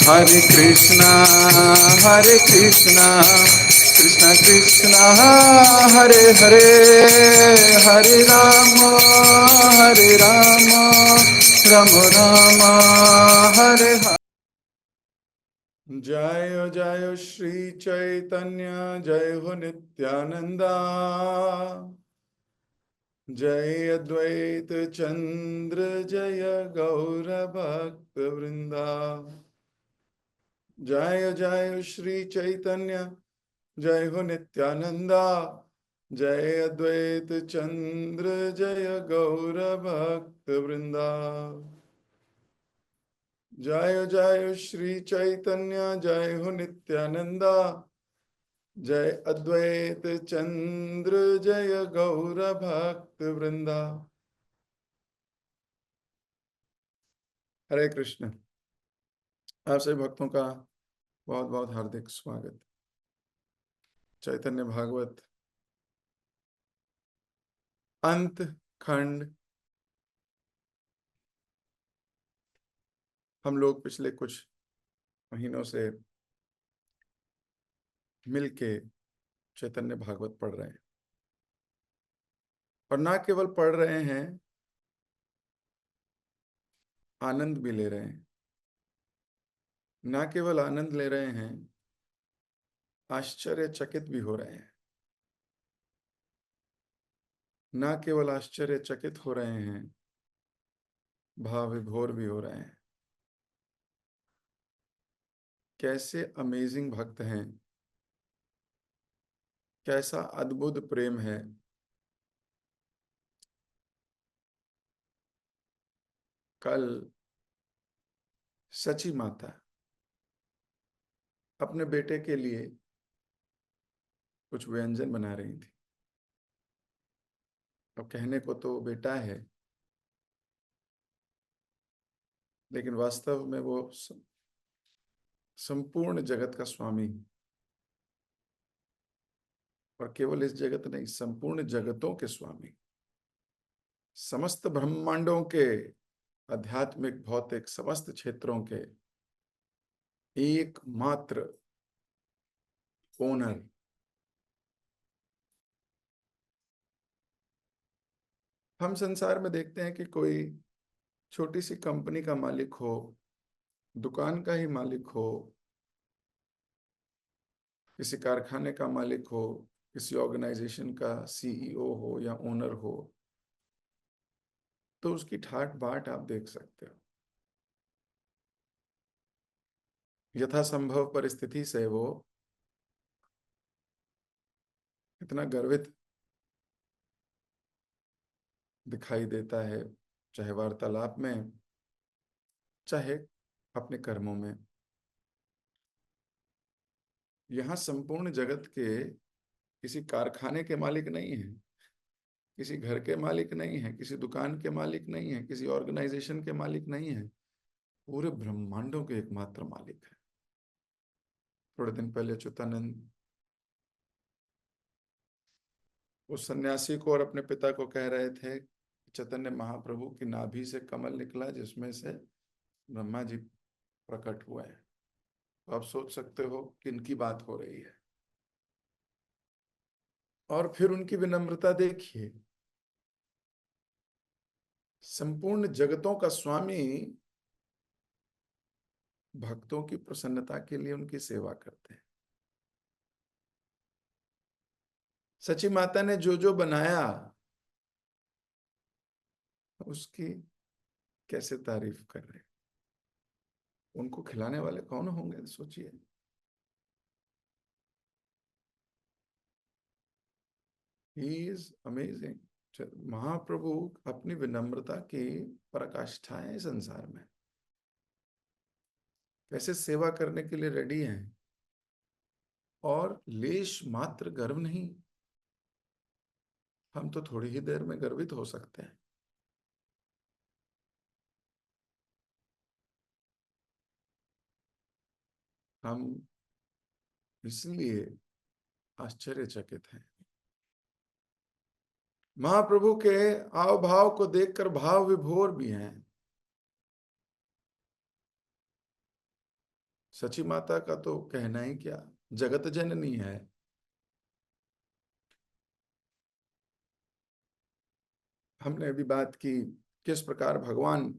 हरे कृष्णा कृष्ण कृष्णा हरे हरे, हरे राम राम राम हरे हरे। जय जय श्री चैतन्य, जय हो नित्यानंदा, जय अद्वैत चंद्र, जय गौर भक्त वृंदा। जय जय श्री चैतन्य, जय हो नित्यानंदा, जय अद्वैत चंद्र, जय गौर भक्त वृंदा। जय जय श्री चैतन्य, जय हो नित्यानंदा, जय अद्वैत चंद्र, जय गौर भक्त वृंदा। हरे कृष्ण। आप सभी भक्तों का बहुत बहुत हार्दिक स्वागत। चैतन्य भागवत अंत खंड हम लोग पिछले कुछ महीनों से मिलके चैतन्य भागवत पढ़ रहे हैं, और ना केवल पढ़ रहे हैं, आनंद भी ले रहे हैं। ना केवल आनंद ले रहे हैं, आश्चर्यचकित भी हो रहे हैं। ना केवल आश्चर्यचकित हो रहे हैं, भाव विभोर भी हो रहे हैं। कैसे अमेजिंग भक्त हैं, कैसा अद्भुत प्रेम है। कल सची माता अपने बेटे के लिए कुछ व्यंजन बना रही थी। अब कहने को तो बेटा है, लेकिन वास्तव में वो संपूर्ण जगत का स्वामी, और केवल इस जगत नहीं, संपूर्ण जगतों के स्वामी, समस्त ब्रह्मांडों के, आध्यात्मिक भौतिक समस्त क्षेत्रों के एकमात्र ओनर। हम संसार में देखते हैं कि कोई छोटी सी कंपनी का मालिक हो, दुकान का ही मालिक हो, किसी कारखाने का मालिक हो, किसी ऑर्गेनाइजेशन का सीईओ हो या ओनर हो, तो उसकी ठाट बाट आप देख सकते हो। यथासंभव परिस्थिति से वो इतना गर्वित दिखाई देता है, चाहे वार्तालाप में, चाहे अपने कर्मों में। यहाँ संपूर्ण जगत के किसी कारखाने के मालिक नहीं है, किसी घर के मालिक नहीं है, किसी दुकान के मालिक नहीं है, किसी ऑर्गेनाइजेशन के मालिक नहीं है, पूरे ब्रह्मांडों के एकमात्र मालिक है। थोड़े दिन पहले च्युतानंद उस सन्यासी को और अपने पिता को कह रहे थे, चैतन्य महाप्रभु की नाभि से कमल निकला जिसमें से ब्रह्मा जी प्रकट हुए हैं। तो आप सोच सकते हो कि इनकी बात हो रही है। और फिर उनकी विनम्रता देखिए, संपूर्ण जगतों का स्वामी भक्तों की प्रसन्नता के लिए उनकी सेवा करते हैं। सची माता ने जो जो बनाया उसकी कैसे तारीफ कर रहे हैं। उनको खिलाने वाले कौन होंगे, सोचिए। He is amazing. महाप्रभु अपनी विनम्रता की पराकाष्ठा है संसार में, कैसे सेवा करने के लिए रेडी हैं, और लेश मात्र गर्व नहीं। हम तो थोड़ी ही देर में गर्वित हो सकते हैं। हम इसलिए आश्चर्यचकित हैं। महाप्रभु के आव भाव को देखकर भाव विभोर भी हैं। सची माता का तो कहना ही क्या, जगत जननी है। हमने अभी बात की किस प्रकार भगवान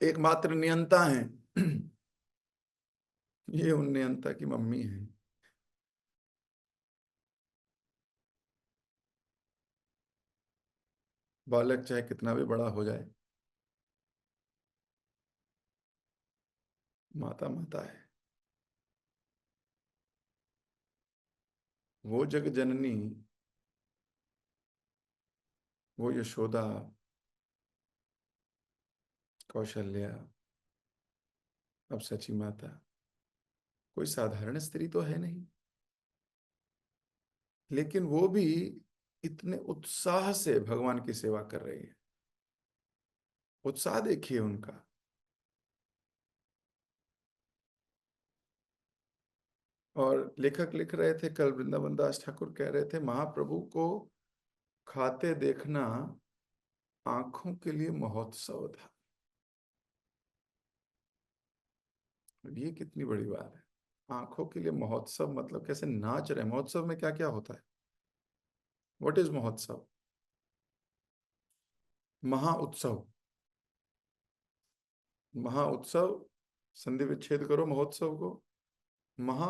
एकमात्र नियंता हैं। ये उन नियंता की मम्मी है। बालक चाहे कितना भी बड़ा हो जाए, माता माता है। वो जग जननी, वो यशोदा, कौशल्या, अब सची माता, कोई साधारण स्त्री तो है नहीं। लेकिन वो भी इतने उत्साह से भगवान की सेवा कर रही है। उत्साह देखिए उनका। और लेखक लिख रहे थे, कल वृंदावन दास ठाकुर कह रहे थे, महाप्रभु को खाते देखना आंखों के लिए महोत्सव था। ये कितनी बड़ी बात है, आंखों के लिए महोत्सव, मतलब कैसे नाच रहे। महोत्सव में क्या क्या होता है? व्हाट इज महोत्सव? महा उत्सव। महा उत्सव, संधि विच्छेद करो महोत्सव को। महा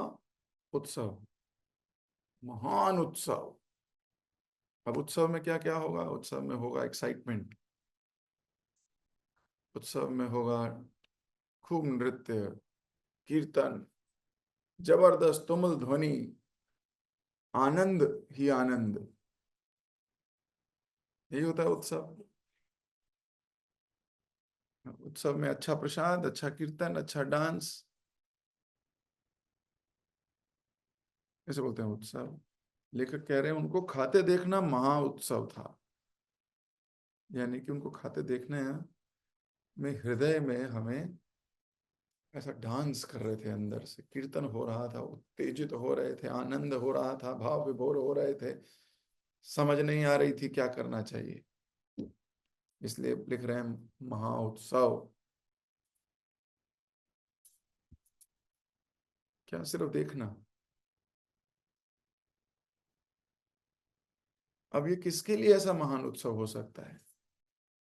उत्सव, महान उत्सव। अब उत्सव में क्या क्या होगा? उत्सव में होगा एक्साइटमेंट, उत्सव में होगा खूब नृत्य, कीर्तन, जबरदस्त तुमुल ध्वनि, आनंद ही आनंद। यही होता है उत्सव। उत्सव में अच्छा प्रसाद, अच्छा कीर्तन, अच्छा डांस, ऐसे बोलते हैं उत्सव। लेखक कह रहे हैं उनको खाते देखना महा उत्सव था। यानी कि उनको खाते देखने में हृदय में हमें ऐसा डांस कर रहे थे, अंदर से कीर्तन हो रहा था, उत्तेजित हो रहे थे, आनंद हो रहा था, भाव विभोर हो रहे थे। समझ नहीं आ रही थी क्या करना चाहिए, इसलिए लिख रहे हैं महा उत्सव। क्या सिर्फ देखना? अब ये किसके लिए ऐसा महान उत्सव हो सकता है?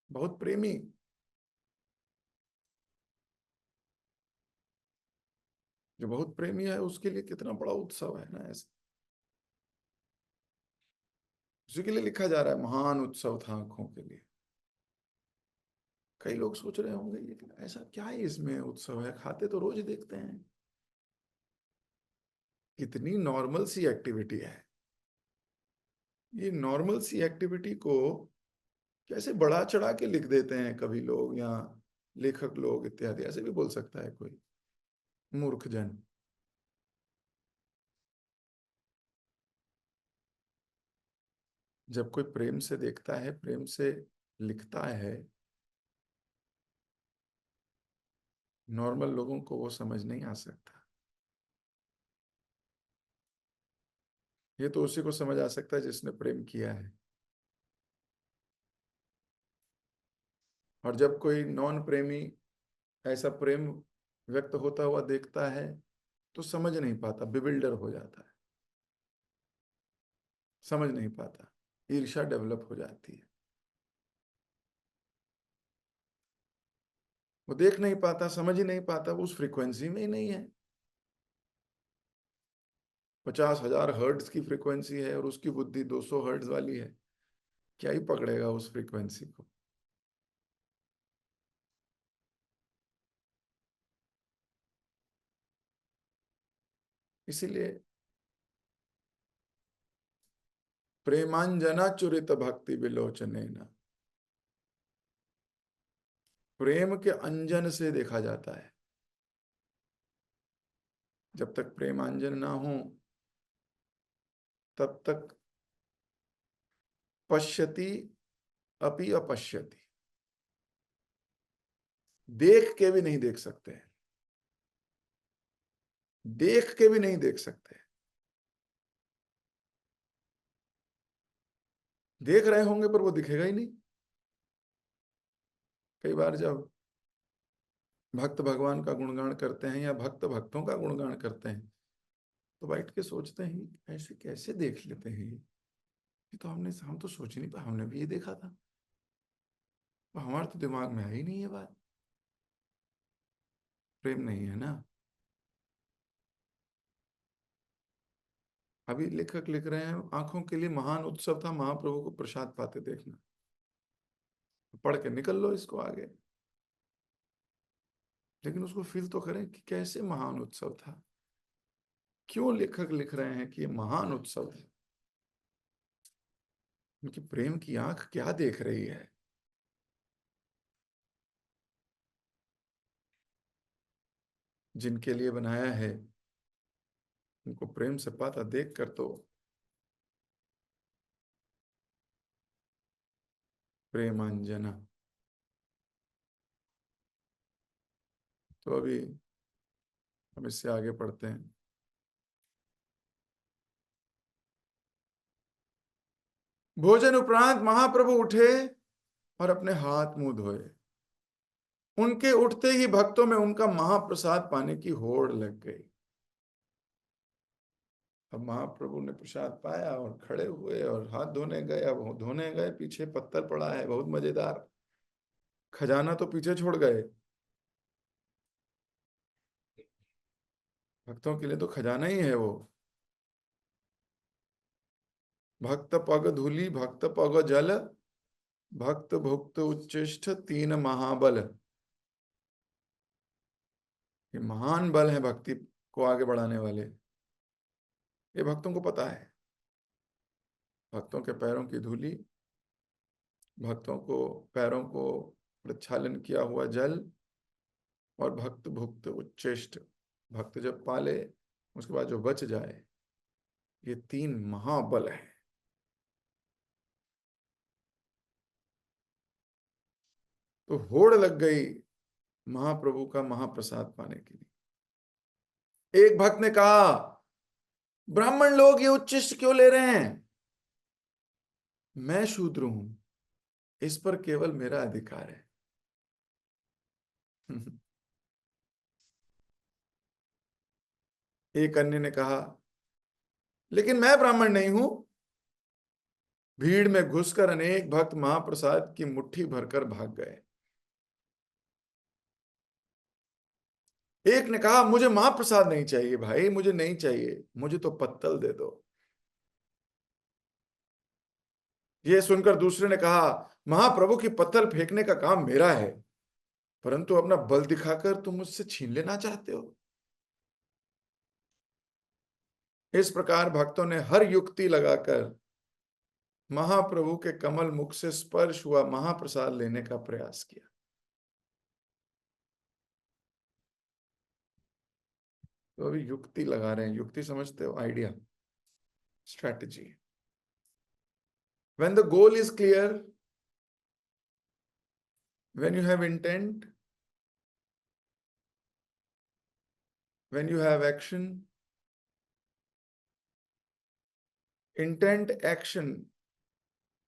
बहुत प्रेमी, जो बहुत प्रेमी है उसके लिए कितना बड़ा उत्सव है ना ऐसा। उसी के लिए लिखा जा रहा है महान उत्सव था आंखों के लिए। कई लोग सोच रहे होंगे ये ऐसा क्या है इसमें उत्सव है, खाते तो रोज देखते हैं। कितनी नॉर्मल सी एक्टिविटी है। ये नॉर्मल सी एक्टिविटी को कैसे बढ़ा चढ़ा के लिख देते हैं कभी लोग, या लेखक लोग इत्यादि, ऐसे भी बोल सकता है कोई मूर्ख जन। जब कोई प्रेम से देखता है, प्रेम से लिखता है, नॉर्मल लोगों को वो समझ नहीं आ सकता। ये तो उसी को समझ आ सकता है जिसने प्रेम किया है। और जब कोई नॉन प्रेमी ऐसा प्रेम व्यक्त होता हुआ देखता है तो समझ नहीं पाता, बिविल्डर हो जाता है, समझ नहीं पाता, ईर्ष्या डेवलप हो जाती है। वो देख नहीं पाता, समझ ही नहीं पाता, वो उस फ्रीक्वेंसी में ही नहीं है। 50,000 हर्ट्ज की फ्रीक्वेंसी है और उसकी बुद्धि 200 हर्ट्ज वाली है, क्या ही पकड़ेगा उस फ्रीक्वेंसी को। इसीलिए प्रेमांजना चुरित भक्ति विलोचने न, प्रेम के अंजन से देखा जाता है। जब तक प्रेमांजन ना हो तब तक पश्यति अपि अपश्यति, देख के भी नहीं देख सकते हैं, देख के भी नहीं देख सकते। देख रहे होंगे पर वो दिखेगा ही नहीं। कई बार जब भक्त भगवान का गुणगान करते हैं या भक्त भक्तों का गुणगान करते हैं, तो बैठ के सोचते हैं ऐसे कैसे देख लेते हैं ये तो हम तो सोच नहीं पाए, हमने भी ये देखा था, तो हमारे तो दिमाग में आई नहीं ये बात। प्रेम नहीं है ना। अभी लेखक लिख रहे हैं, आंखों के लिए महान उत्सव था महाप्रभु को प्रसाद पाते देखना। पढ़ के निकल लो इसको आगे, लेकिन उसको फील तो करें कि कैसे महान उत्सव था, क्यों लेखक लिख रहे हैं कि ये महान उत्सव है। उनकी प्रेम की आंख क्या देख रही है। जिनके लिए बनाया है उनको प्रेम से पाता देख कर तो प्रेमांजना। तो अभी हम इससे आगे पढ़ते हैं। भोजन उपरांत महाप्रभु उठे और अपने हाथ मुंह धोए। उनके उठते ही भक्तों में उनका महाप्रसाद पाने की होड़ लग गई। अब महाप्रभु ने प्रसाद पाया और खड़े हुए और हाथ धोने गए। अब धोने गए, पीछे पत्थर पड़ा है बहुत मजेदार, खजाना तो पीछे छोड़ गए। भक्तों के लिए तो खजाना ही है वो। भक्त पग धूलि भक्त पग जल, भक्त भुक्त उच्चिष्ट तीन महाबल। ये महान बल है भक्ति को आगे बढ़ाने वाले, ये भक्तों को पता है। भक्तों के पैरों की धूली, भक्तों को पैरों को प्रक्षालन किया हुआ जल, और भक्त भुक्त उच्चिष्ट, भक्त जब पाले उसके बाद जो बच जाए, ये तीन महाबल है। तो होड़ लग गई महाप्रभु का महाप्रसाद पाने के लिए। एक भक्त ने कहा, ब्राह्मण लोग ये उच्चिष्ट क्यों ले रहे हैं? मैं शूद्र हूं, इस पर केवल मेरा अधिकार है। एक अन्य ने कहा, लेकिन मैं ब्राह्मण नहीं हूं। भीड़ में घुसकर अनेक भक्त महाप्रसाद की मुट्ठी भरकर भाग गए। एक ने कहा, मुझे महाप्रसाद नहीं चाहिए भाई, मुझे नहीं चाहिए, मुझे तो पत्तल दे दो। यह सुनकर दूसरे ने कहा, महाप्रभु की पत्तल फेंकने का काम मेरा है, परंतु अपना बल दिखाकर तुम मुझसे छीन लेना चाहते हो। इस प्रकार भक्तों ने हर युक्ति लगाकर महाप्रभु के कमल मुख से स्पर्श हुआ महाप्रसाद लेने का प्रयास किया। तो अभी युक्ति लगा रहे हैं। युक्ति समझते हो? Idea, strategy. When the goal is clear, when you have intent, when you have action, intent action,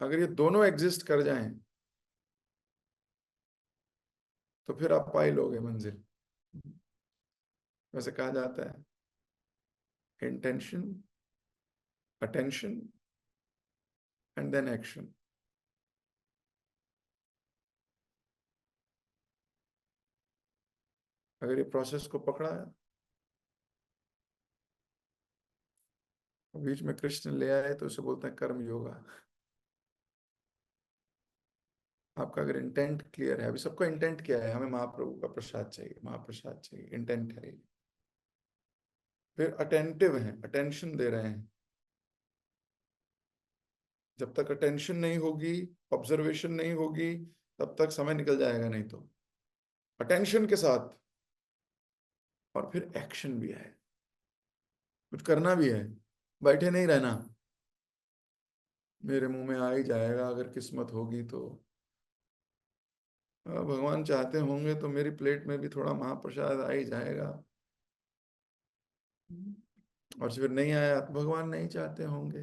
अगर ये दोनों एग्जिस्ट कर जाएं तो फिर आप पा ही लोगे मंजिल। वैसे कहा जाता है, intention, attention and then action. अगर ये प्रोसेस को पकड़ा है, बीच में कृष्ण ले आए, तो उसे बोलते हैं कर्म योगा। आपका अगर इंटेंट क्लियर है, अभी सबका इंटेंट क्या है? हमें महाप्रभु का प्रसाद चाहिए, महाप्रसाद चाहिए, इंटेंट है। फिर अटेंटिव है, अटेंशन दे रहे हैं। जब तक अटेंशन नहीं होगी, ऑब्जर्वेशन नहीं होगी, तब तक समय निकल जाएगा। नहीं तो अटेंशन के साथ, और फिर एक्शन भी है, कुछ करना भी है, बैठे नहीं रहना। मेरे मुंह में आ ही जाएगा अगर किस्मत होगी तो। भगवान चाहते होंगे तो मेरी प्लेट में भी थोड़ा महाप्रसाद आ ही जाएगा। और फिर नहीं आया तो भगवान नहीं चाहते होंगे।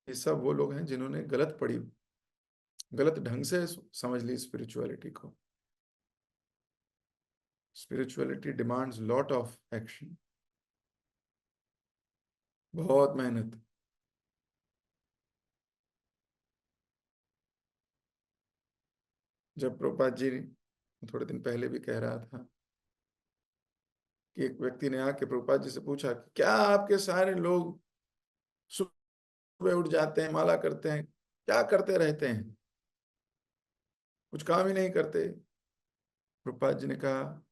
ये सब वो लोग हैं जिन्होंने गलत पढ़ी गलत ढंग से समझ ली स्पिरिचुअलिटी को। Spirituality demands lot of action, बहुत मेहनत। जब प्रभुपाद जी, थोड़े दिन पहले भी कह रहा था कि एक व्यक्ति ने आके प्रभुपाद जी से पूछा, क्या आपके सारे लोग सुबह उठ जाते हैं, माला करते हैं, क्या करते रहते हैं, कुछ काम ही नहीं करते? प्रभुपाद जी ने कहा,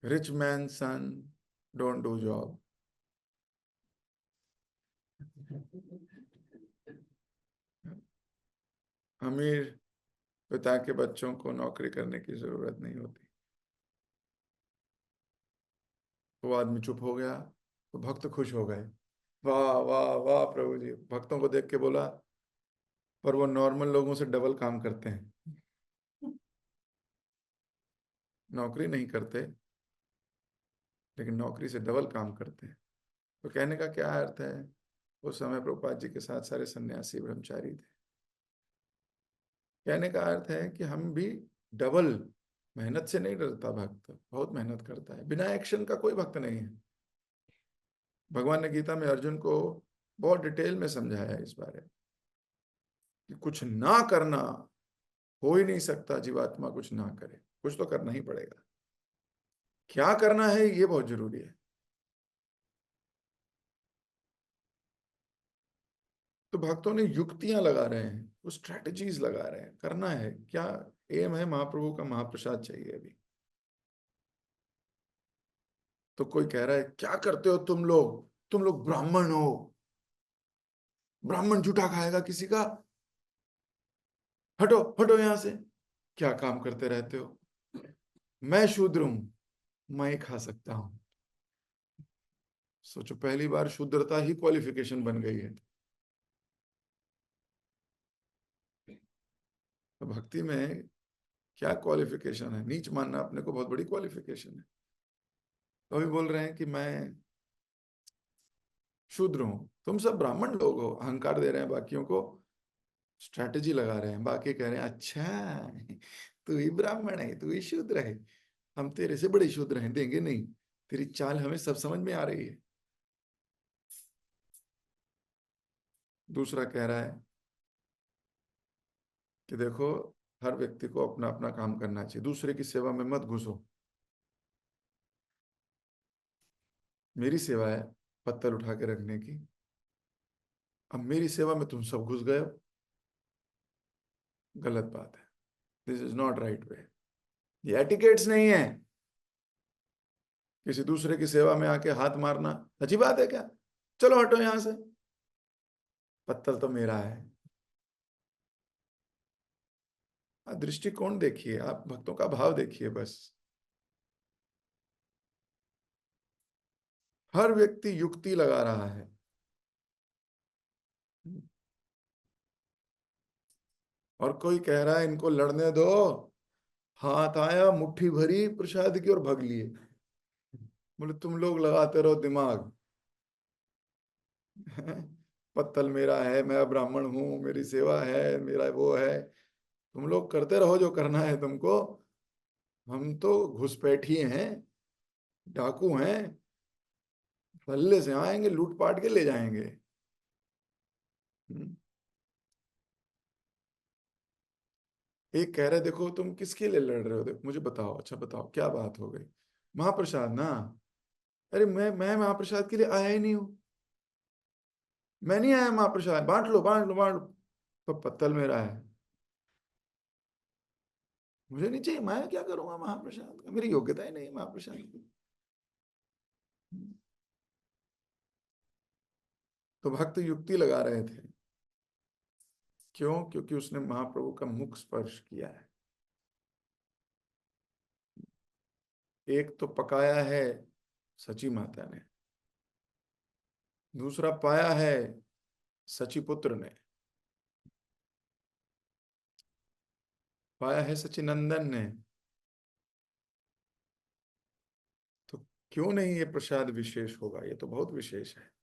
rich man son don't do job. अमीर पिता के बच्चों को नौकरी करने की जरूरत नहीं होती। वो आदमी चुप हो गया, तो भक्त खुश हो गए। वाह वाह वाह प्रभु जी, भक्तों को देख के बोला, पर वो नॉर्मल लोगों से डबल काम करते हैं, नौकरी नहीं करते, लेकिन नौकरी से डबल काम करते हैं। तो कहने का क्या अर्थ है? उस समय प्रभुपाद जी के साथ सारे सन्यासी ब्रह्मचारी थे। कहने का अर्थ है कि हम भी डबल मेहनत से नहीं डरता भक्त, बहुत मेहनत करता है। बिना एक्शन का कोई भक्त नहीं है। भगवान ने गीता में अर्जुन को बहुत डिटेल में समझाया है इस बारे में कि कुछ ना करना हो ही नहीं सकता, जीवात्मा कुछ ना करे, कुछ तो करना ही पड़ेगा। क्या करना है ये बहुत जरूरी है। तो भक्तों ने युक्तियां लगा रहे हैं, वो स्ट्रेटजीज लगा रहे हैं, करना है क्या। एम है महाप्रभु का महाप्रसाद चाहिए अभी। तो कोई कह रहा है, क्या करते हो तुम लोग ब्राह्मण हो, ब्राह्मण जूठा खाएगा किसी का, हटो हटो यहां से, क्या काम करते रहते हो। मैं शूद्र हूं, मैं ही खा सकता हूं। सोचो, पहली बार शूद्रता ही क्वालिफिकेशन बन गई है। तो भक्ति में क्या क्वालिफिकेशन है? नीच मानना अपने को बहुत बड़ी क्वालिफिकेशन है। तो अभी बोल रहे हैं कि मैं शूद्र हूं, तुम सब ब्राह्मण लोग हो, अहंकार दे रहे हैं बाकियों को, स्ट्रैटेजी लगा रहे हैं। बाकी कह रहे हैं, अच्छा तू ही ब्राह्मण है, तू ही शूद्र है, हम तेरे से बड़े शूद्र हैं, देंगे नहीं। तेरी चाल हमें सब समझ में आ रही है। दूसरा कह रहा है कि देखो, हर व्यक्ति को अपना अपना काम करना चाहिए, दूसरे की सेवा में मत घुसो। मेरी सेवा है पत्तल उठा के रखने की, अब मेरी सेवा में तुम सब घुस गए हो, गलत बात है। This is not right way. ये एटिकेट्स नहीं है। किसी दूसरे की सेवा में आके हाथ मारना अच्छी बात है क्या? चलो हटो यहां से, पत्तल तो मेरा है। आप दृष्टिकोण देखिए, आप भक्तों का भाव देखिए बस। हर व्यक्ति युक्ति लगा रहा है। और कोई कह रहा है, इनको लड़ने दो, हाथ आया मुट्ठी भरी प्रसाद की और भग लिए। बोले तुम लोग लगाते रहो दिमाग। पत्तल मेरा है, मैं ब्राह्मण हूं, मेरी सेवा है, मेरा वो है, तुम लोग करते रहो जो करना है तुमको। हम तो घुसपैठी हैं, डाकू हैं, फल्ले से आएंगे, लूट पाट के ले जाएंगे। हम्म। एक कह रहे, देखो तुम किसके लिए लड़ रहे हो, देखो मुझे बताओ, अच्छा बताओ क्या बात हो गई। महाप्रसाद ना, अरे मैं महाप्रसाद के लिए आया ही नहीं हूँ, मैं नहीं आया महाप्रसाद, बांट लो बांट लो बांट लो। तो पत्तल मेरा है, मुझे नहीं चाहिए, मैं क्या करूंगा महाप्रसाद का, मेरी योग्यता ही नहीं है महाप्रसाद की। तो भक्त युक्ति लगा रहे थे। क्यों? क्योंकि उसने महाप्रभु का मुख स्पर्श किया है। एक तो पकाया है सची माता ने, दूसरा पाया है सची पुत्र ने, पाया है सचिनंदन ने। तो क्यों नहीं ये प्रसाद विशेष होगा? ये तो बहुत विशेष है।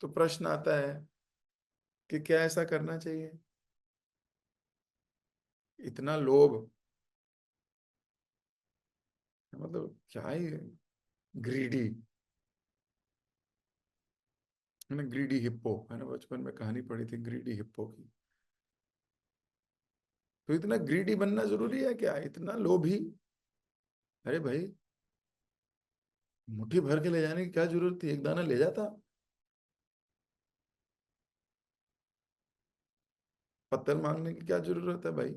तो प्रश्न आता है कि क्या ऐसा करना चाहिए? इतना लोभ, मतलब क्या ही, ग्रीडी। मैंने ग्रीडी हिप्पो, मैंने बचपन में कहानी पढ़ी थी ग्रीडी हिप्पो की। तो इतना ग्रीडी बनना जरूरी है क्या, इतना लोभी? अरे भाई, मुट्ठी भर के ले जाने की क्या जरूरत थी, एक दाना ले जाता। पत्थर मांगने की क्या जरूरत है भाई?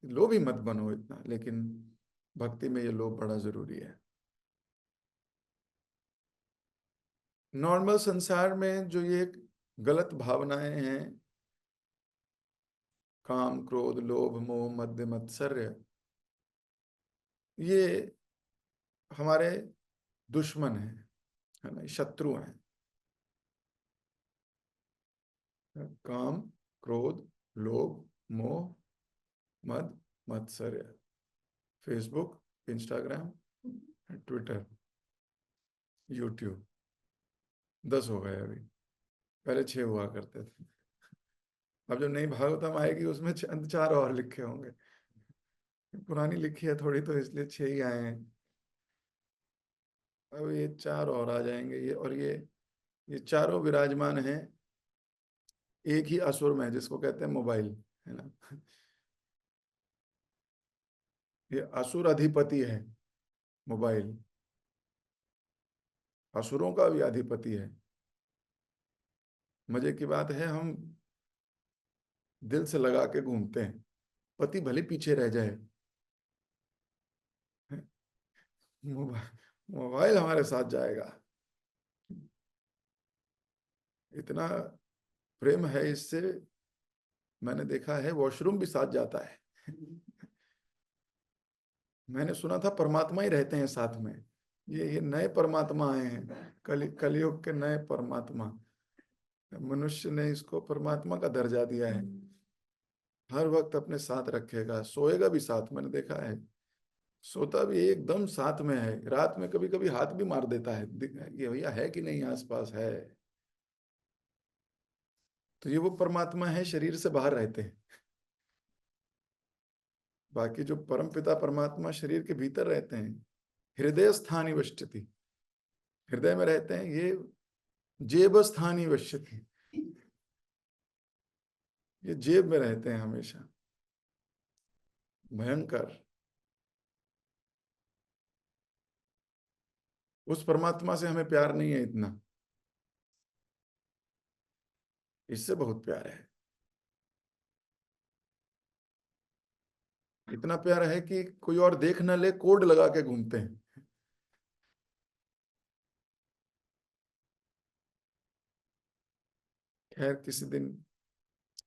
लोभी मत बनो इतना, लेकिन भक्ति में ये लोभ बड़ा जरूरी है। नॉर्मल संसार में जो ये गलत भावनाएं हैं, काम क्रोध लोभ मोह मद मत्सर्य, ये हमारे दुश्मन हैं, है ना, शत्रु हैं। काम क्रोध लोभ मोह मद मत्सर्य। फेसबुक, इंस्टाग्राम, ट्विटर, यूट्यूब, 10 हो गए अभी। पहले 6 हुआ करते थे। अब जब नई भागवतम आएगी उसमें 4 और लिखे होंगे। पुरानी लिखी है थोड़ी, तो इसलिए 6 ही आए हैं। अब ये 4 और आ जाएंगे, ये चारों विराजमान हैं एक ही असुर में, जिसको कहते हैं मोबाइल, है ना। ये असुर अधिपति है मोबाइल, असुरों का भी अधिपति है। मजे की बात है, हम दिल से लगा के घूमते हैं, पति भले पीछे रह जाए, मोबाइल मोबाइल हमारे साथ जाएगा। इतना प्रेम है इससे, मैंने देखा है वॉशरूम भी साथ जाता है। मैंने सुना था परमात्मा ही रहते हैं साथ में। ये नए परमात्मा आए हैं, कलयुग के नए परमात्मा। मनुष्य ने इसको परमात्मा का दर्जा दिया है। हर वक्त अपने साथ रखेगा, सोएगा भी साथ, मैंने देखा है। सोता भी एकदम साथ में है, रात में कभी कभी हाथ भी मार देता है, ये भैया है कि नहीं आसपास है। तो ये वो परमात्मा है, शरीर से बाहर रहते हैं। बाकी जो परम पिता परमात्मा शरीर के भीतर रहते हैं, हृदय स्थानी वष्टति, हृदय में रहते हैं। ये जेब स्थानी वष्यति, ये जेब में रहते हैं हमेशा। भयंकर। उस परमात्मा से हमें प्यार नहीं है इतना, इससे बहुत प्यार है। इतना प्यार है कि कोई और देख ना ले, कोड लगा के घूमते हैं। खैर किसी दिन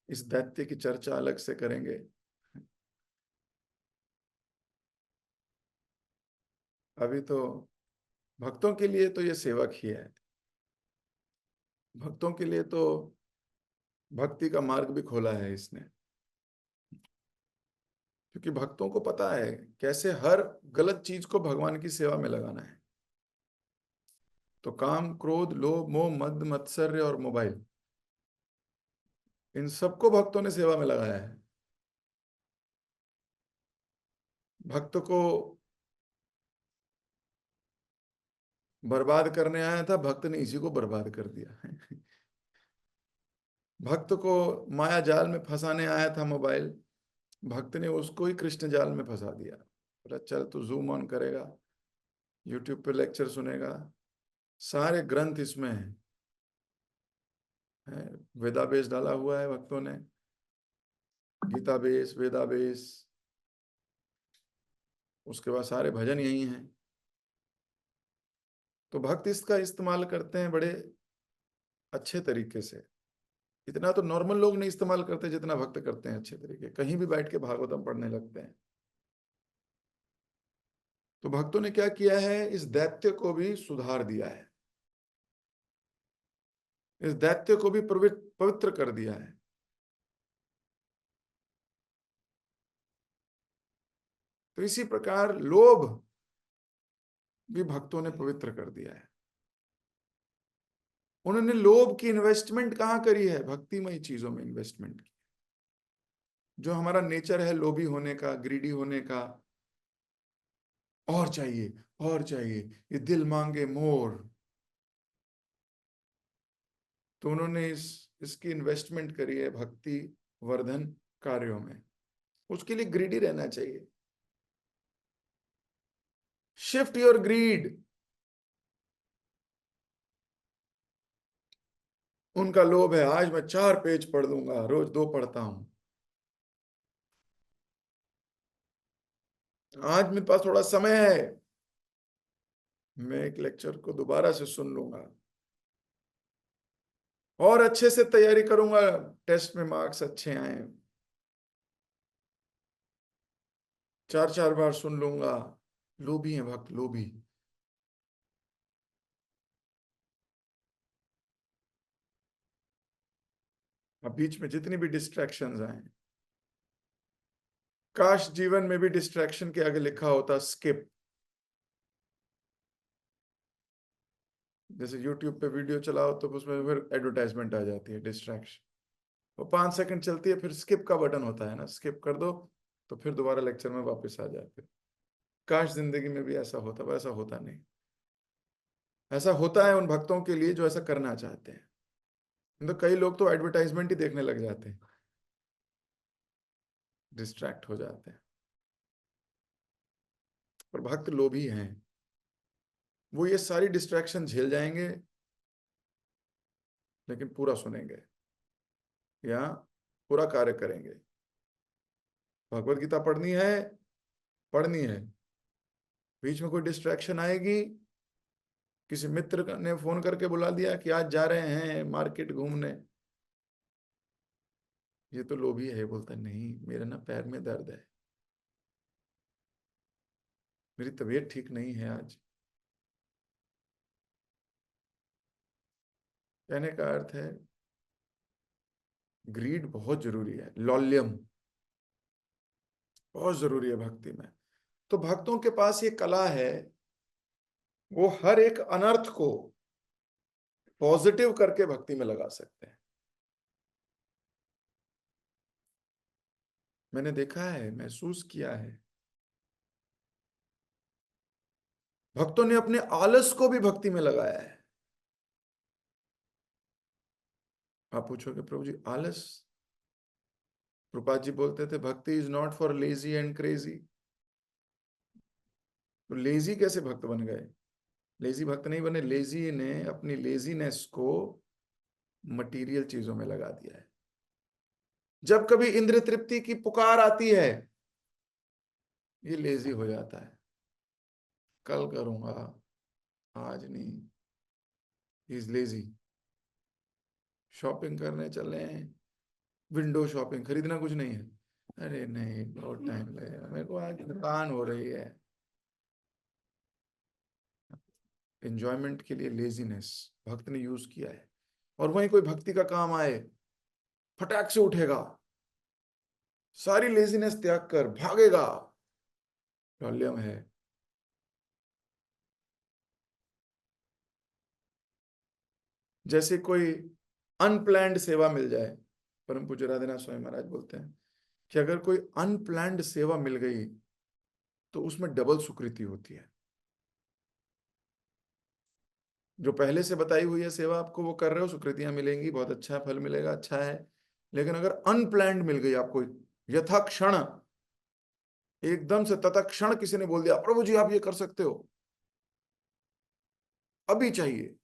इस दैत्य की चर्चा अलग से करेंगे। अभी तो भक्तों के लिए तो ये सेवक ही है। भक्तों के लिए तो भक्ति का मार्ग भी खोला है इसने, क्योंकि भक्तों को पता है कैसे हर गलत चीज को भगवान की सेवा में लगाना है। तो काम क्रोध लोभ मोह मद मत्सर्य और मोबाइल, इन सबको भक्तों ने सेवा में लगाया है। भक्त को बर्बाद करने आया था, भक्त ने इसी को बर्बाद कर दिया। भक्त को माया जाल में फंसाने आया था मोबाइल, भक्त ने उसको ही कृष्ण जाल में फंसा दिया। बोला चल तू जूम ऑन करेगा, यूट्यूब पे लेक्चर सुनेगा, सारे ग्रंथ इसमें है। वेदा बेस डाला हुआ है भक्तों ने, गीता बेस वेदा बेस, उसके बाद सारे भजन यही हैं। तो भक्त इसका इस्तेमाल करते हैं बड़े अच्छे तरीके से। इतना तो नॉर्मल लोग नहीं इस्तेमाल करते जितना भक्त करते हैं अच्छे तरीके, कहीं भी बैठ के भागवतम पढ़ने लगते हैं। तो भक्तों ने क्या किया है, इस दैत्य को भी सुधार दिया है, इस दैत्य को भी पवित्र कर दिया है। तो इसी प्रकार लोभ भी भक्तों ने पवित्र कर दिया है। उन्होंने लोभ की इन्वेस्टमेंट कहाँ करी है? भक्तिमय चीजों में इन्वेस्टमेंट की। जो हमारा नेचर है लोभी होने का, ग्रीडी होने का, और चाहिए और चाहिए, ये दिल मांगे मोर, तो उन्होंने इसकी इन्वेस्टमेंट करी है भक्ति वर्धन कार्यों में। उसके लिए ग्रीडी रहना चाहिए। Shift your greed. उनका लोभ है आज मैं 4 पेज पढ़ लूंगा, रोज 2 पढ़ता हूं, आज मेरे पास थोड़ा समय है, मैं एक लेक्चर को दोबारा से सुन लूंगा और अच्छे से तैयारी करूंगा, टेस्ट में मार्क्स अच्छे आए, 4 4 बार सुन लूंगा। लोभी है भक्त, लोभी। अब बीच में जितनी भी डिस्ट्रैक्शंस आए, काश जीवन में भी डिस्ट्रैक्शन के आगे लिखा होता स्किप। जैसे यूट्यूब पे वीडियो चलाओ तो उसमें फिर एडवर्टाइजमेंट आ जाती है, डिस्ट्रैक्शन, वो 5 सेकंड चलती है, फिर स्किप का बटन होता है ना, स्किप कर दो तो फिर दोबारा लेक्चर में वापस आ जाते हो। काश जिंदगी में भी ऐसा होता, वैसा होता नहीं। ऐसा होता है उन भक्तों के लिए जो ऐसा करना चाहते हैं। तो कई लोग तो एडवर्टाइजमेंट ही देखने लग जाते हैं, डिस्ट्रैक्ट हो जाते हैं। पर भक्त लोभी हैं, वो ये सारी डिस्ट्रैक्शन झेल जाएंगे, लेकिन पूरा सुनेंगे या पूरा कार्य करेंगे। भगवत गीता पढ़नी है, पढ़नी है, बीच में कोई डिस्ट्रैक्शन आएगी, किसी मित्र ने फोन करके बुला दिया कि आज जा रहे हैं मार्केट घूमने, ये तो लोभी है, बोलता नहीं मेरा ना पैर में दर्द है, मेरी तबीयत ठीक नहीं है आज। कहने का अर्थ है ग्रीड बहुत जरूरी है, लौल्यम बहुत जरूरी है भक्ति में। तो भक्तों के पास ये कला है, वो हर एक अनर्थ को पॉजिटिव करके भक्ति में लगा सकते हैं। मैंने देखा है, महसूस किया है, भक्तों ने अपने आलस को भी भक्ति में लगाया है। आप पूछोगे प्रभु जी आलस, प्रभुपाद जी बोलते थे भक्ति is not for lazy and crazy. तो लेजी कैसे भक्त बन गए? लेजी भक्त नहीं बने, लेजी ने अपनी लेजीनेस को मटेरियल चीजों में लगा दिया है। जब कभी इंद्र तृप्ति की पुकार आती है, ये लेजी हो जाता है, कल करूंगा, आज नहीं, इज लेजी। शॉपिंग करने चले हैं, विंडो शॉपिंग, खरीदना कुछ नहीं है, अरे नहीं बहुत टाइम लगेगा, मेरे को आज थकान हो रही है। एंजॉयमेंट के लिए लेजीनेस भक्त ने यूज किया है। और वहीं कोई भक्ति का काम आए, फटाक से उठेगा, सारी लेजीनेस त्याग कर भागेगा, प्रॉब्लम है। जैसे कोई अनप्लैंड सेवा मिल जाए, परम पूज्य राधेनाथ स्वामी महाराज बोलते हैं कि अगर कोई अनप्लैंड सेवा मिल गई तो उसमें डबल सुकृति होती है। जो पहले से बताई हुई है सेवा आपको वो कर रहे हो, सुकृतियां मिलेंगी, बहुत अच्छा फल मिलेगा, अच्छा है। लेकिन अगर अनप्लैंड मिल गई आपको, यथा क्षण, एकदम से तत्क्षण किसी ने बोल दिया प्रभु जी आप ये कर सकते हो, अभी चाहिए,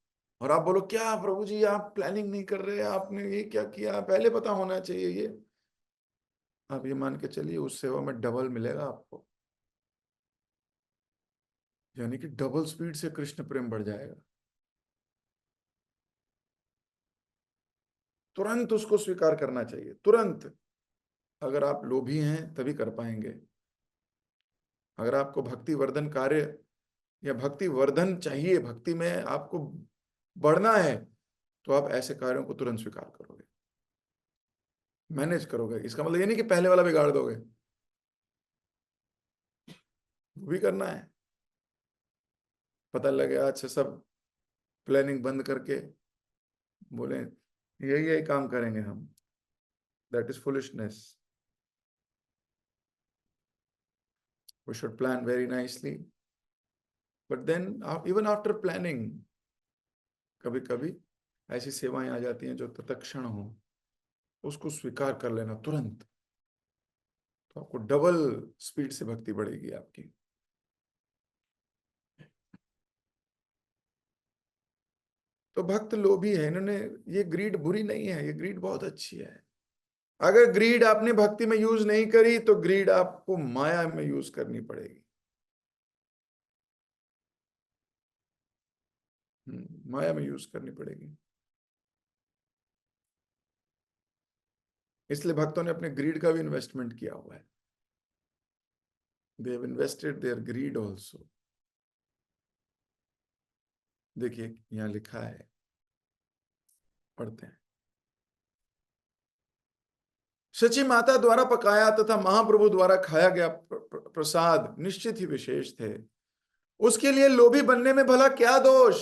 और आप बोलो क्या प्रभु जी आप प्लानिंग नहीं कर रहे, आपने ये क्या किया, पहले पता होना चाहिए ये, आप ये मान के चलिए उस सेवा में डबल मिलेगा आपको, यानी कि डबल स्पीड से कृष्ण प्रेम बढ़ जाएगा। तुरंत उसको स्वीकार करना चाहिए, तुरंत। अगर आप लोभी हैं तभी कर पाएंगे। अगर आपको भक्ति वर्धन कार्य या भक्ति वर्धन चाहिए, भक्ति में आपको बढ़ना है, तो आप ऐसे कार्यों को तुरंत स्वीकार करोगे, मैनेज करोगे। इसका मतलब ये नहीं कि पहले वाला बिगाड़ दोगे, वो भी करना है। पता लगे आज से सब प्लानिंग बंद करके बोले यही यही काम करेंगे हम, that is foolishness. We should plan very nicely, but then even after planning कभी कभी ऐसी सेवाएं आ जाती हैं जो तत्क्षण हो, उसको स्वीकार कर लेना तुरंत, तो आपको डबल स्पीड से भक्ति बढ़ेगी आपकी. तो भक्त लोभी है, इन्होंने, ये ग्रीड बुरी नहीं है, ये ग्रीड बहुत अच्छी है. अगर ग्रीड आपने भक्ति में यूज नहीं करी तो ग्रीड आपको माया में यूज करनी पड़ेगी. माया में यूज करनी पड़ेगी. इसलिए भक्तों ने अपने ग्रीड का भी इन्वेस्टमेंट किया हुआ है. They have invested their greed also. देखिए यहां लिखा है, पढ़ते हैं. शची माता द्वारा पकाया तथा महाप्रभु द्वारा खाया गया प्रसाद निश्चित ही विशेष थे. उसके लिए लोभी बनने में भला क्या दोष?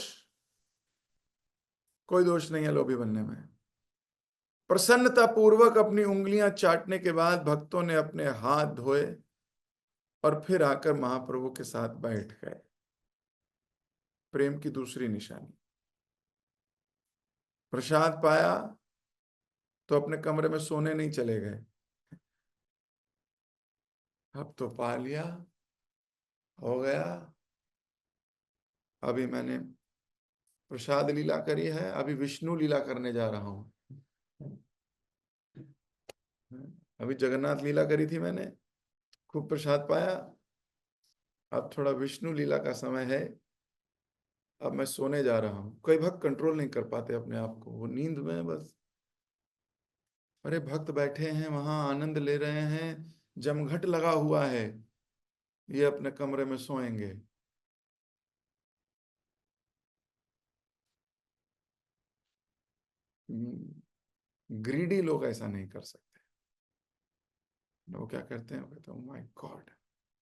कोई दोष नहीं है लोभी बनने में. प्रसन्नता पूर्वक अपनी उंगलियां चाटने के बाद भक्तों ने अपने हाथ धोए और फिर आकर महाप्रभु के साथ बैठ गए. प्रेम की दूसरी निशानी. प्रसाद पाया तो अपने कमरे में सोने नहीं चले गए. अब तो पा लिया, हो गया, अभी मैंने प्रसाद लीला करी है, अभी विष्णु लीला करने जा रहा हूं. अभी जगन्नाथ लीला करी थी मैंने, खूब प्रसाद पाया, अब थोड़ा विष्णु लीला का समय है, अब मैं सोने जा रहा हूं. कई भक्त कंट्रोल नहीं कर पाते अपने आप को, वो नींद में बस. अरे भक्त बैठे हैं वहां, आनंद ले रहे हैं, जमघट लगा हुआ है, ये अपने कमरे में सोएंगे. ग्रीडी लोग ऐसा नहीं कर सकते. वो क्या करते हैं, वो कहते हैं my god,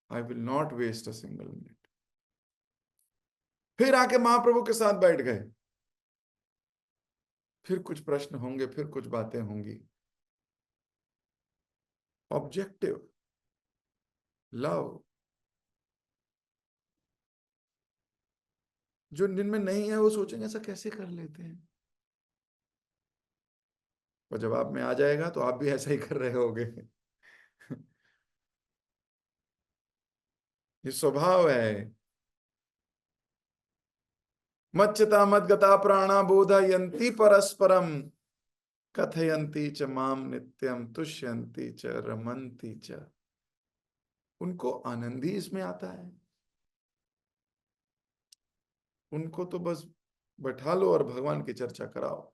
I will not waste a single minute. फिर आके महाप्रभु के साथ बैठ गए. फिर कुछ प्रश्न होंगे, फिर कुछ बातें होंगी. ऑब्जेक्टिव लव जो जिनमें नहीं है, वो सोचेंगे ऐसा कैसे कर लेते हैं, और जब आप में आ जाएगा तो आप भी ऐसा ही कर रहे होगे. ये स्वभाव है. मच्चता मद्गता प्राणा बोधयन्ति परस्परम कथयन्ति च माम नित्यम तुष्यन्ति च रमन्ति च. उनको आनंद ही इसमें आता है. उनको तो बस बैठा लो और भगवान की चर्चा कराओ.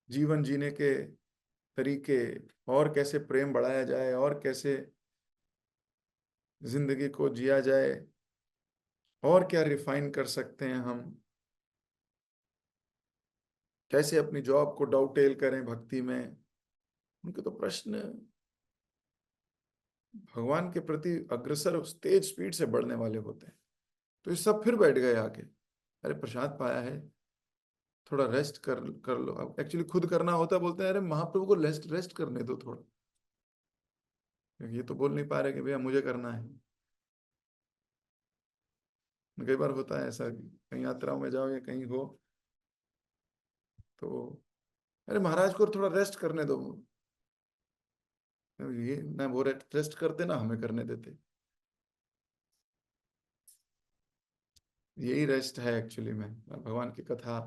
जीवन जीने के तरीके, और कैसे प्रेम बढ़ाया जाए, और कैसे जिंदगी को जिया जाए, और क्या रिफाइन कर सकते हैं हम, कैसे अपनी जॉब को डाउटेल करें भक्ति में. उनके तो प्रश्न भगवान के प्रति अग्रसर तेज स्पीड से बढ़ने वाले होते हैं. तो ये सब फिर बैठ गए आके. अरे प्रसाद पाया है, थोड़ा रेस्ट कर कर लो. अब एक्चुअली खुद करना होता है, बोलते हैं अरे महाप्रभु को रेस्ट रेस्ट करने दो थोड़ा. ये तो बोल नहीं पा रहे कि भैया मुझे करना है. कई बार होता है ऐसा, कहीं यात्राओं में जाओ या कहीं हो तो अरे महाराज को थोड़ा रेस्ट करने दो. ये ना वो रेस्ट करते ना हमें करने देते. यही रेस्ट है एक्चुअली में, भगवान की कथा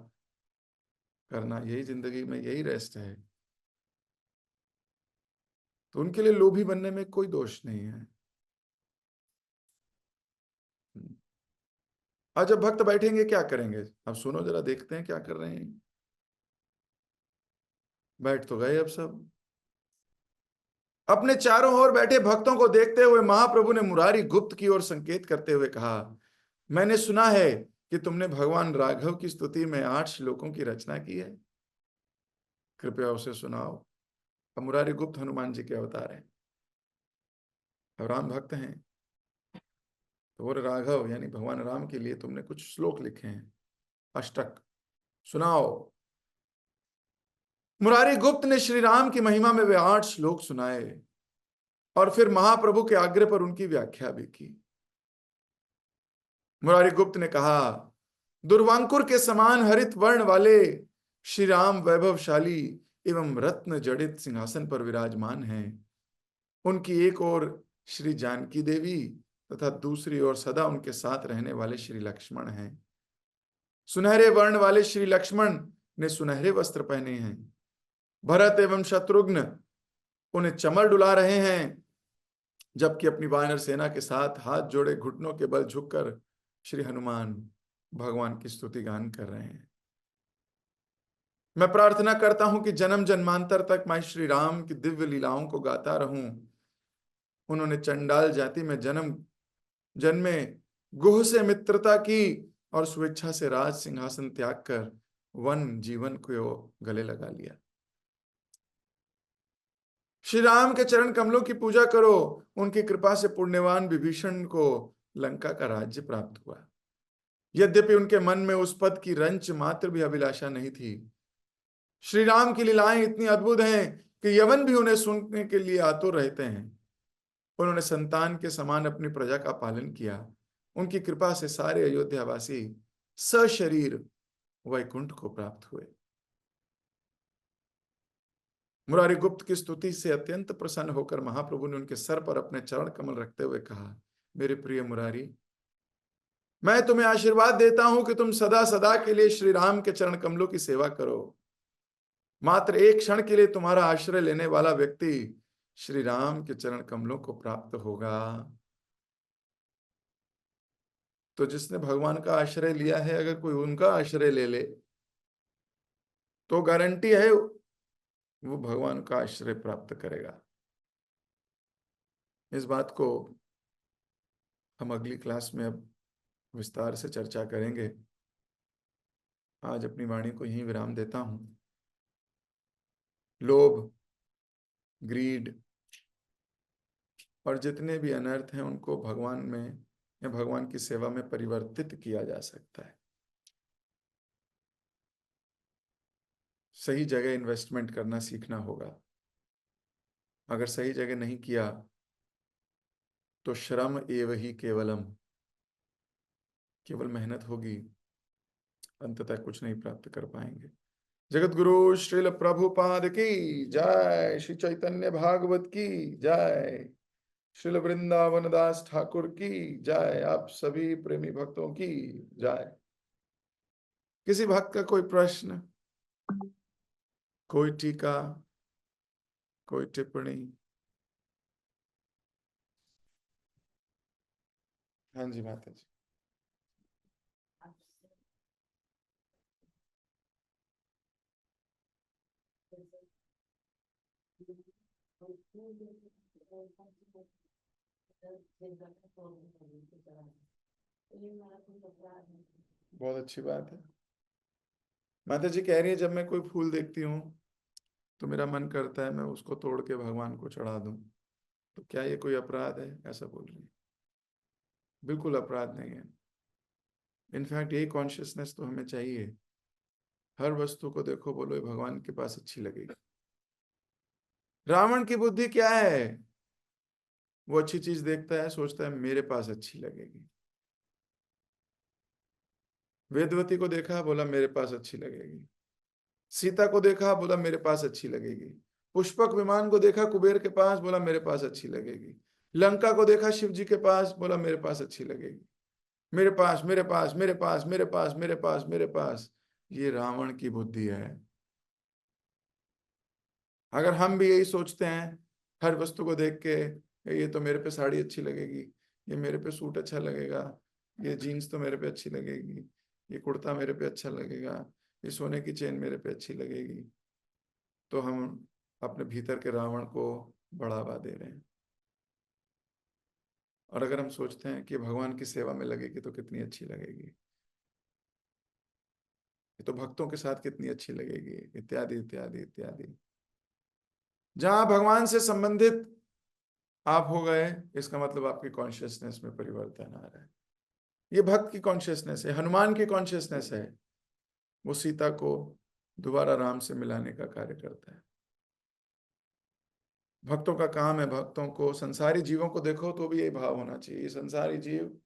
करना, यही जिंदगी में यही रेस्ट है. तो उनके लिए लोभी बनने में कोई दोष नहीं है. आज जब भक्त बैठेंगे क्या करेंगे, अब सुनो जरा, देखते हैं क्या कर रहे हैं. बैठ तो गए अब सब. अपने चारों ओर बैठे भक्तों को देखते हुए महाप्रभु ने मुरारी गुप्त की ओर संकेत करते हुए कहा, मैंने सुना है कि तुमने भगवान राघव की स्तुति में 8 श्लोकों की रचना की है, कृपया उसे सुनाओ. अब मुरारी गुप्त हनुमान जी के अवतार हैं, और राम भक्त हैं. तो वो राघव यानी भगवान राम के लिए तुमने कुछ श्लोक लिखे हैं, अष्टक, सुनाओ। मुरारी गुप्त ने श्री राम की महिमा में वे 8 श्लोक सुनाए और फिर महाप्रभु के आग्रह पर उनकी व्याख्या भी की। मुरारी गुप्त ने कहा, दुर्वांकुर के समान हरित वर्ण वाले श्री राम वैभवशाली एवं रत्न जड़ित सिंहासन पर विराजमान हैं। उनकी एक ओर श्री जानकी देवी तथा दूसरी ओर सदा उनके साथ रहने वाले श्री लक्ष्मण हैं। सुनहरे वर्ण वाले श्री लक्ष्मण ने सुनहरे वस्त्र पहने हैं। भरत एवं शत्रुघ्न उन्हें चमर डुला रहे हैं, जबकि अपनी वानर सेना के साथ हाथ जोड़े घुटनों के बल झुककर श्री हनुमान भगवान की स्तुति गान कर रहे हैं। मैं प्रार्थना करता हूं कि जन्म जन्मांतर तक मैं श्री राम की दिव्य लीलाओं को गाता रहूं। उन्होंने चंडाल जाति में जन्मे, गुह से मित्रता की और स्वेच्छा से राज सिंहासन त्याग कर वन जीवन को गले लगा लिया। श्री राम के चरण कमलों की पूजा करो। उनकी कृपा से पुण्यवान विभीषण को लंका का राज्य प्राप्त हुआ। यद्यपि उनके मन में उस पद की रंच मात्र भी अभिलाषा नहीं थी। श्री राम की लीलाएं इतनी अद्भुत हैं कि यवन भी उन्हें सुनने के लिए आतुर रहते हैं। उन्होंने संतान के समान अपनी प्रजा का पालन किया। उनकी कृपा से सारे अयोध्यावासी सशरीर वैकुंठ को प्राप्त हुए। मुरारी गुप्त की स्तुति से अत्यंत प्रसन्न होकर महाप्रभु ने उनके सर पर अपने चरण कमल रखते हुए कहा, मेरे प्रिय मुरारी, मैं तुम्हें आशीर्वाद देता हूं कि तुम सदा सदा के लिए श्री राम के चरण कमलों की सेवा करो। मात्र एक क्षण के लिए तुम्हारा आश्रय लेने वाला व्यक्ति श्री राम के चरण कमलों को प्राप्त होगा। तो जिसने भगवान का आश्रय लिया है, अगर कोई उनका आश्रय ले ले तो गारंटी है वो भगवान का आश्रय प्राप्त करेगा। इस बात को हम अगली क्लास में अब विस्तार से चर्चा करेंगे। आज अपनी वाणी को यहीं विराम देता हूं। लोभ, ग्रीड और जितने भी अनर्थ हैं उनको भगवान में या भगवान की सेवा में परिवर्तित किया जा सकता है। सही जगह इन्वेस्टमेंट करना सीखना होगा। अगर सही जगह नहीं किया तो श्रम एव ही केवलम, केवल मेहनत होगी, अंततः कुछ नहीं प्राप्त कर पाएंगे। जगत गुरु श्रील प्रभुपाद की जय। श्री चैतन्य भागवत की जय। श्रील वृंदावन दास ठाकुर की जय। आप सभी प्रेमी भक्तों की जय। किसी भक्त का कोई प्रश्न, कोई टीका, कोई टिप्पणी? हाँ जी माता जी। बहुत अच्छी बात है। माता जी कह रही है, जब मैं कोई फूल देखती हूँ तो मेरा मन करता है मैं उसको तोड़ के भगवान को चढ़ा दूं। तो क्या ये कोई अपराध है? ऐसा बोल रही है। बिल्कुल अपराध नहीं है। इनफैक्ट यही कॉन्शियसनेस तो हमें चाहिए। हर वस्तु को देखो, बोलो ये भगवान के पास अच्छी लगेगी। रावण की बुद्धि क्या है? वो अच्छी चीज देखता है, सोचता है मेरे पास अच्छी लगेगी। वेदवती को देखा, बोला मेरे पास अच्छी लगेगी। सीता को देखा, बोला मेरे पास अच्छी लगेगी। पुष्पक विमान को देखा कुबेर के पास, बोला मेरे पास अच्छी लगेगी। लंका को देखा शिव जी के पास, बोला मेरे पास अच्छी लगेगी। मेरे पास, मेरे पास, मेरे पास, मेरे पास, मेरे पास, मेरे पास। ये रावण की बुद्धि है। अगर हम भी यही सोचते हैं हर वस्तु को देख के, ये तो मेरे पे साड़ी अच्छी लगेगी, ये मेरे पे सूट अच्छा लगेगा, ये जीन्स तो मेरे पे अच्छी लगेगी, ये कुर्ता मेरे पे अच्छा लगेगा, ये सोने की चेन मेरे पे अच्छी लगेगी, तो हम अपने भीतर के रावण को बढ़ावा दे रहे हैं। और अगर हम सोचते हैं कि भगवान की सेवा में लगेगी तो कितनी अच्छी लगेगी, ये तो भक्तों के साथ कितनी अच्छी लगेगी, इत्यादि इत्यादि इत्यादि। जहां भगवान से संबंधित आप हो गए, इसका मतलब आपकी कॉन्शियसनेस में परिवर्तन आ रहा है। ये भक्त की कॉन्शियसनेस है, हनुमान की कॉन्शियसनेस है। वो सीता को दोबारा राम से मिलाने का कार्य करता है। भक्तों का काम है, भक्तों को, संसारी जीवों को देखो तो भी यही भाव होना चाहिए। ये संसारी जीव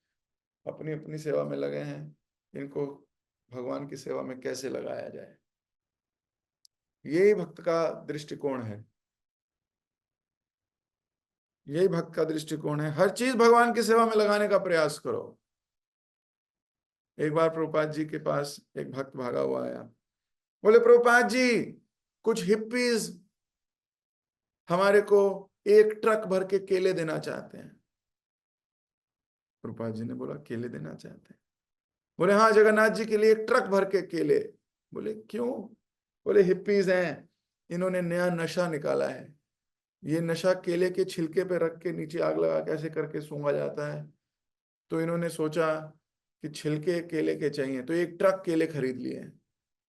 अपनी अपनी सेवा में लगे हैं, इनको भगवान की सेवा में कैसे लगाया जाए, यही भक्त का दृष्टिकोण है। यही भक्त का दृष्टिकोण है, हर चीज भगवान की सेवा में लगाने का प्रयास करो। एक बार प्रभुपाद जी के पास एक भक्त भागा हुआ आया, बोले प्रभुपाद जी कुछ हिप्पीज हमारे को एक ट्रक भर के केले देना चाहते हैं। प्रभुपाद जी ने बोला केले देना चाहते हैं? बोले हाँ, जगन्नाथ जी के लिए एक ट्रक भर के केले। बोले क्यों? बोले हिप्पीज हैं, इन्होंने नया नशा निकाला है। ये नशा केले के छिलके पे रख के नीचे आग लगा के ऐसे करके सूंघा जाता है। तो इन्होंने सोचा कि छिलके केले के चाहिए, तो एक ट्रक केले खरीद लिए हैं।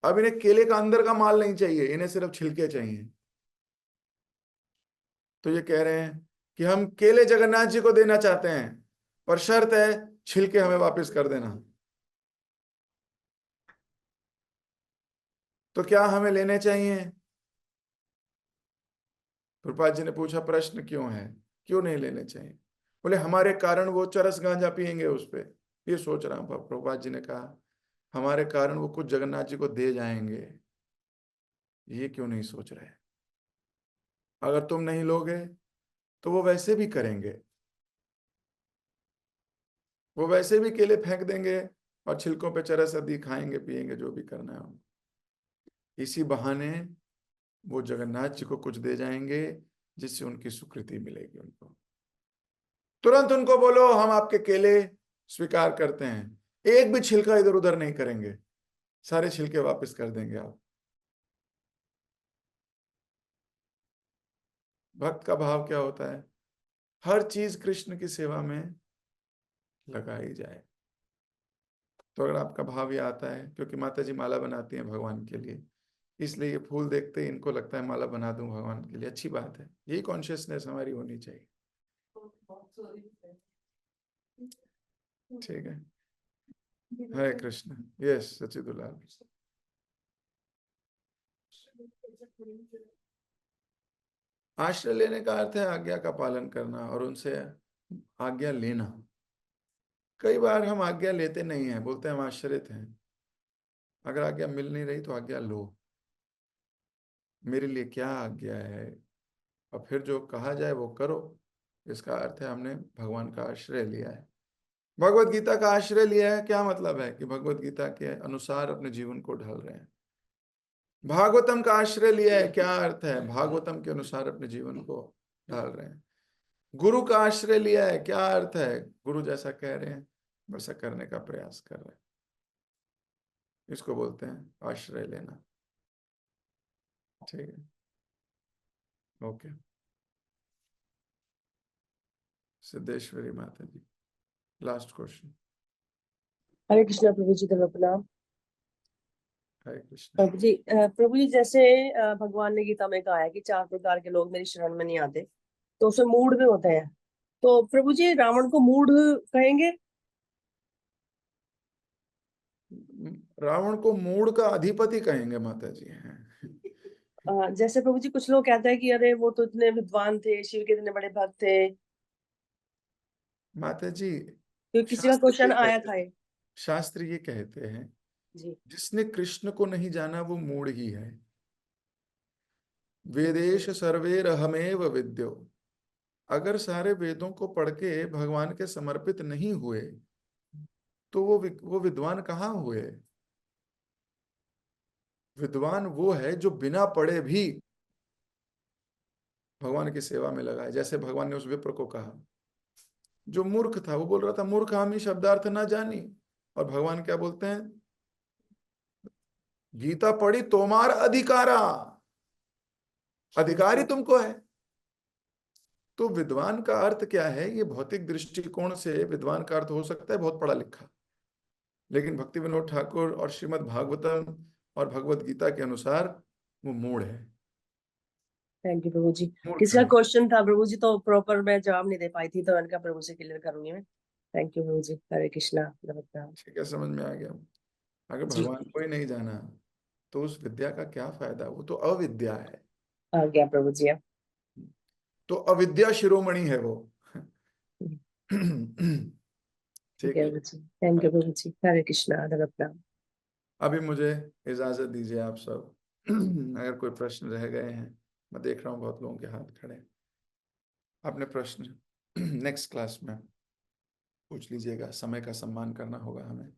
अब इन्हें केले का अंदर का माल नहीं चाहिए, इन्हें सिर्फ छिलके चाहिए। तो ये कह रहे हैं कि हम केले जगन्नाथ जी को देना चाहते हैं, पर शर्त है छिलके हमें वापस कर देना। तो क्या हमें लेने चाहिए? प्रभुपाद जी ने पूछा प्रश्न क्यों है, क्यों नहीं लेने चाहिए? बोले हमारे कारण वो चरस गांजा पियेंगे उस पे, ये सोच रहा हूं। प्रभुपाद जी ने कहा हमारे कारण वो कुछ जगन्नाथ जी को दे जाएंगे, ये क्यों नहीं सोच रहे? अगर तुम नहीं लोगे तो वो वैसे भी करेंगे, वो वैसे भी केले फेंक देंगे और छिलकों पे चरस आदि खाएंगे पिएंगे, जो भी करना है उनको। इसी बहाने वो जगन्नाथ जी को कुछ दे जाएंगे, जिससे उनकी स्वीकृति मिलेगी उनको। तुरंत उनको बोलो हम आपके केले स्वीकार करते हैं, एक भी छिलका इधर उधर नहीं करेंगे, सारे छिलके वापस कर देंगे आप। भक्त का भाव क्या होता है? हर चीज कृष्ण की सेवा में लगाई जाए। तो अगर आपका भाव ये आता है, क्योंकि माता जी माला बनाती हैं भगवान के लिए, इसलिए ये फूल देखते ही इनको लगता है माला बना दूं भगवान के लिए, अच्छी बात है, यही कॉन्शियसनेस हमारी होनी चाहिए। ठीक है। हरे कृष्ण। यस सचिदुलाल। आश्रय लेने का अर्थ है आज्ञा का पालन करना और उनसे आज्ञा लेना। कई बार हम आज्ञा लेते नहीं हैं, बोलते हैं हम आश्रित हैं। अगर आज्ञा मिल नहीं रही तो आज्ञा लो, मेरे लिए क्या आज्ञा है, और फिर जो कहा जाए वो करो। इसका अर्थ है हमने भगवान का आश्रय लिया है, भगवत गीता का आश्रय लिया है। क्या मतलब है? कि भगवत गीता के अनुसार अपने जीवन को ढाल रहे हैं। भागवतम का आश्रय लिया है, क्या अर्थ है? भागवतम के अनुसार अपने जीवन को ढाल रहे हैं। गुरु का आश्रय लिया है, क्या अर्थ है? गुरु जैसा कह रहे हैं वैसा करने का प्रयास कर रहे हैं। इसको बोलते हैं आश्रय लेना। ठीक है, ओके। सिद्धेश्वरी माता जी, लास्ट क्वेश्चन। हरे कृष्णा प्रभु जी, धन्यवाद प्रणाम। हरे कृष्ण। प्रभु जी जैसे भगवान ने गीता में कहा है कि 4 प्रकार के लोग मेरी शरण में नहीं आते, तो उसमें मूढ़ भी होते हैं। तो प्रभु जी रावण को मूढ़ कहेंगे? रावण को मूड का अधिपति कहेंगे माता जी हैं। जैसे प्रभु जी कुछ लोग कहते हैं कि अरे वो तो इतने विद्वान थे, शिव के इतने बड़े भक्त थे। माता जी, क्योंकि किसी का शास्त्र ये क्वेश्चन आया कहते था हैं, शास्त्र ये कहते हैं जी। जिसने कृष्ण को नहीं जाना वो मूढ़ ही है। वेदेश सर्वेर हमेव विद्यो। अगर सारे वेदों को पढ़ के भगवान के समर्पित नहीं हुए तो वो विद्वान कहाँ हुए? विद्वान वो है जो बिना पढ़े भी भगवान की सेवा में लगा है। जैसे भगवान ने उस विप्र को कहा, जो मूर्ख था, वो बोल रहा था मूर्ख हामी शब्दार्थ ना जानी, और भगवान क्या बोलते हैं? गीता पढ़ी तोमार अधिकारा, अधिकारी तुमको है। तो विद्वान का अर्थ क्या है? ये भौतिक दृष्टिकोण से विद्वान का अर्थ हो सकता है बहुत पढ़ा लिखा, लेकिन भक्ति विनोद ठाकुर और श्रीमद् भागवतम और भगवत गीता के अनुसार वो मूढ़ है। थैंक यू प्रभु जी। मूर्ख किसी का है। क्वेश्चन था प्रभु जी, तो प्रॉपर मैं जवाब नहीं दे पाई थी, तो मैंने कहा प्रभु से क्लियर करूंगी मैं। थैंक यू प्रभु जी। हरे कृष्णा, नमस्कार। ठीक है, समझ में आ गया। अगर जी, भगवान को ही नहीं जाना तो उस विद्या का क्या फायदा, वो तो अविद्या है। आ गया प्रभु जी अब। तो अविद्या शिरोमणि है वो। ठीक ठीक है है। प्रभु जी, थैंक यू प्रभु जी। हरे कृष्णा, नमस्कार। अभी मुझे इजाजत दीजिए आप सब। अगर कोई प्रश्न रह गए हैं, मैं देख रहा हूँ बहुत लोगों के हाथ खड़े हैं। अपने प्रश्न नेक्स्ट क्लास में पूछ लीजिएगा, समय का सम्मान करना होगा हमें।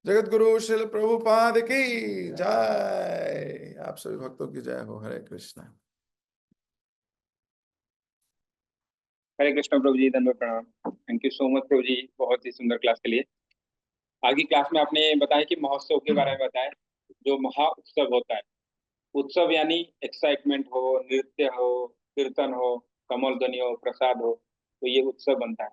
जगत गुरु श्रील प्रभुपाद की जय। आप सभी भक्तों की जय हो। हरे कृष्णा। हरे कृष्ण प्रभु जी, धन्यवाद, प्रणाम। थैंक यू सो मच प्रभु जी, बहुत ही सुंदर क्लास के लिए। आगे क्लास में आपने बताया कि महोत्सव के बारे में बताया, जो महा उत्सव होता है। उत्सव यानी एक्साइटमेंट हो, नृत्य हो, कीर्तन हो, कमल ध्वनि हो, प्रसाद हो, तो ये उत्सव बनता है।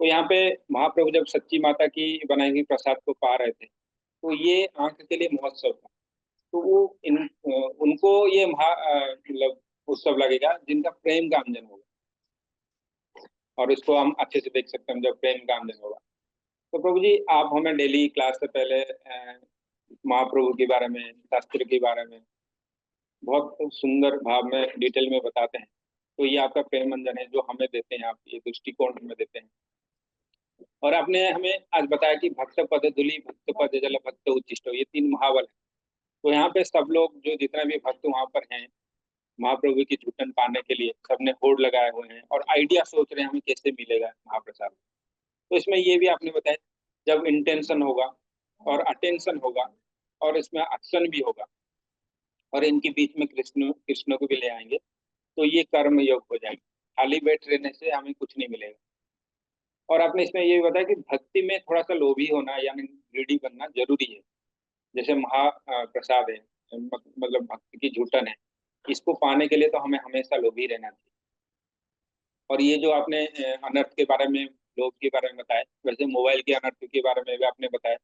तो यहाँ पे महाप्रभु जब सच्ची माता की बनाई हुई प्रसाद को पा रहे थे, तो ये आंख के लिए महोत्सव था। तो वो उनको ये मतलब उत्सव लगेगा जिनका प्रेम का अंजन होगा, और इसको हम अच्छे से देख सकते हैं जब प्रेम का अंजन होगा। तो प्रभु जी, आप हमें डेली क्लास से पहले महाप्रभु के बारे में, शास्त्र के बारे में बहुत सुंदर भाव में डिटेल में बताते हैं। तो ये आपका प्रेम अंजन है जो हमें देते हैं, आप ये दृष्टिकोण हमें देते हैं। और आपने हमें आज बताया कि भक्त पद धुली, भक्त पद जल, भक्त उच्चिष्ट, ये तीन महाबल है। तो यहाँ पे सब लोग जो जितना भी भक्त वहां पर हैं, महाप्रभु की झूठन पाने के लिए सबने होड़ लगाए हुए हैं और आइडिया सोच रहे हैं हमें कैसे मिलेगा महाप्रसाद। तो इसमें ये भी आपने बताया, जब इंटेंशन होगा और अटेंशन होगा और इसमें एक्शन भी होगा और इनके बीच में कृष्ण कृष्ण को भी ले आएंगे, तो ये कर्म योग हो जाएगा। खाली बैठ रहने से हमें कुछ नहीं मिलेगा। और आपने इसमें ये भी बताया कि भक्ति में थोड़ा सा लोभी होना यानी ग्रीडी बनना जरूरी है। जैसे प्रसाद है, मतलब भक्ति की झूठन है, इसको पाने के लिए तो हमें हमेशा लोभी रहना चाहिए। और ये जो आपने अनर्थ के बारे में, लोभ के बारे में बताया, वैसे मोबाइल के अनर्थ के बारे में भी आपने बताया।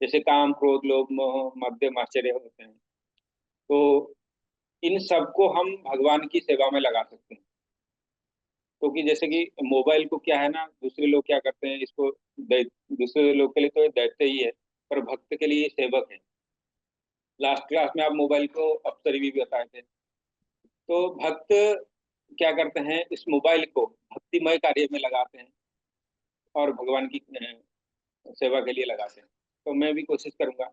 जैसे काम, क्रोध, लोभ, मोह, मद्य, आश्चर्य होते हैं। तो इन सबको हम भगवान की सेवा में लगा सकते हैं। क्योंकि जैसे कि मोबाइल को क्या है ना, दूसरे लोग क्या करते हैं इसको, दूसरे लोग के लिए तो ये दैत्य ही है, पर भक्त के लिए ये सेवक है। लास्ट क्लास में आप मोबाइल को अप्सरी भी बताए थे। तो भक्त क्या करते हैं, इस मोबाइल को भक्तिमय कार्य में लगाते हैं और भगवान की सेवा के लिए लगाते हैं। तो मैं भी कोशिश करूंगा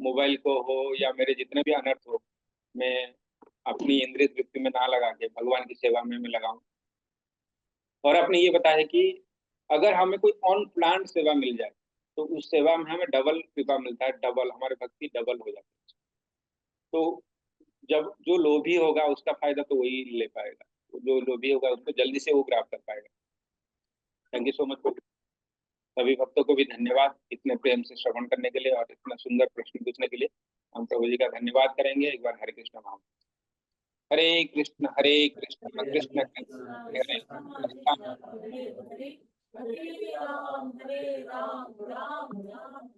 मोबाइल को हो या मेरे जितने भी अनर्थ हो, मैं अपनी इंद्रिय तृप्ति में ना लगा के भगवान की सेवा में मैं लगाऊं। और आपने ये बताया कि अगर हमें कोई ऑन प्लान सेवा मिल जाए, तो उस सेवा में हमें डबल कृपा मिलता है, डबल हमारे भक्ति डबल हो जाती है। तो जब जो लोभी होगा उसका फायदा तो वही ले पाएगा, तो जो लोभी होगा उसको जल्दी से वो ग्राफ कर पाएगा। Thank you so much. सभी भक्तों को भी धन्यवाद इतने प्रेम से श्रवण करने के लिए और इतना सुंदर प्रश्न पूछने के लिए। हम प्रभु जी का धन्यवाद करेंगे एक बार। हरे कृष्ण नाम। हरे कृष्ण कृष्ण कृष्ण हरे हरे, हरे राम, हरे हरे, हरे राम, हरे राम, राम राम।